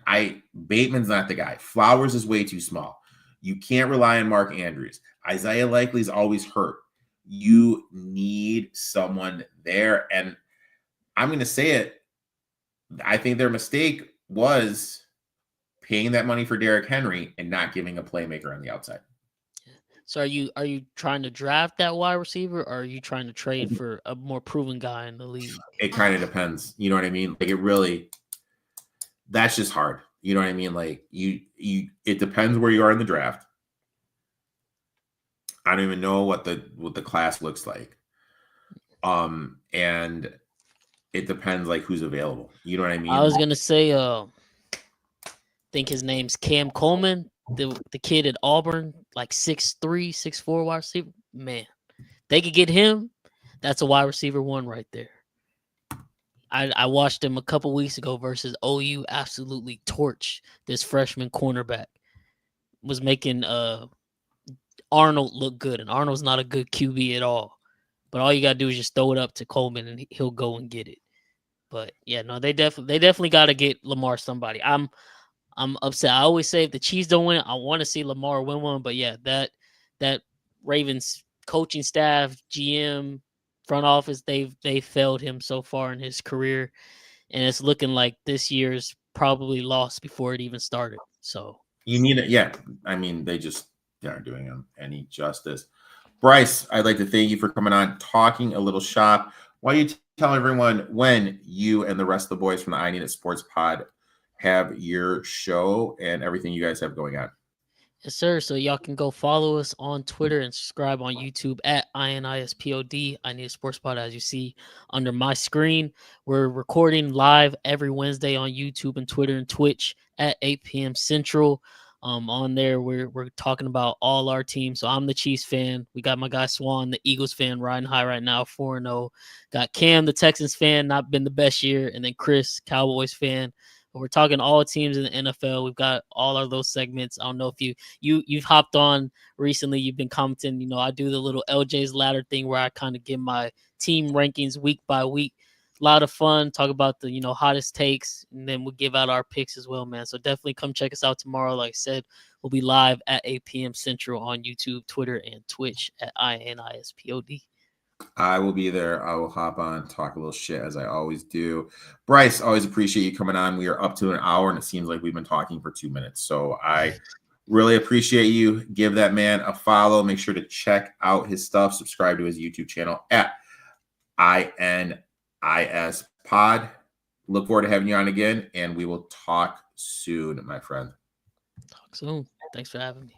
Bateman's not the guy. Flowers is way too small. You can't rely on Mark Andrews. Isaiah Likely's always hurt. You need someone there. And I'm going to say it. I think their mistake was paying that money for Derrick Henry and not giving a playmaker on the outside. So are you trying to draft that wide receiver, or are you trying to trade for a more proven guy in the league? It kind of depends. You know what I mean? Like that's just hard. You know what I mean? Like it depends where you are in the draft. I don't even know what the class looks like. And it depends like who's available. You know what I mean? I was gonna say, think his name's Cam Coleman, the kid at Auburn, like 6'3", 6'4" wide receiver. Man, they could get him. That's a wide receiver one right there. I watched him a couple weeks ago versus OU. Absolutely torch this freshman cornerback. Was making Arnold look good, and Arnold's not a good QB at all. But all you gotta do is just throw it up to Coleman, and he'll go and get it. But yeah, no, they definitely got to get Lamar somebody. I'm upset. I always say if the Chiefs don't win, I want to see Lamar win one. But yeah, that Ravens coaching staff, GM, front office, they failed him so far in his career, and it's looking like this year's probably lost before it even started. So you need it. Yeah, I mean they aren't doing him any justice. Bryce, I'd like to thank you for coming on, talking a little shop. Why don't you tell everyone when you and the rest of the boys from the I Need It Sports Pod have your show and everything you guys have going on? Yes, sir. So y'all can go follow us on Twitter and subscribe on YouTube at INISPOD. I Need a Sports Pod, as you see under my screen. We're recording live every Wednesday on YouTube and Twitter and Twitch at 8 p.m. Central. On there, we're talking about all our teams. So I'm the Chiefs fan. We got my guy Swan, the Eagles fan, riding high right now, 4-0. Got Cam, the Texans fan, not been the best year, and then Chris, Cowboys fan. But we're talking all teams in the NFL. We've got all of those segments. I don't know if you've hopped on recently. You've been commenting. You know, I do the little LJ's ladder thing where I kind of give my team rankings week by week. A lot of fun. Talk about the hottest takes, and then we'll give out our picks as well, man. So definitely come check us out tomorrow. Like I said, we'll be live at 8 p.m. Central on YouTube, Twitter, and Twitch at INISPOD. I will be there. I will hop on, talk a little shit as I always do. Bryce, always appreciate you coming on. We are up to an hour, and it seems like we've been talking for 2 minutes. So I really appreciate you. Give that man a follow. Make sure to check out his stuff. Subscribe to his YouTube channel at INIS Pod. Look forward to having you on again, and we will talk soon, my friend. Talk soon. Thanks for having me.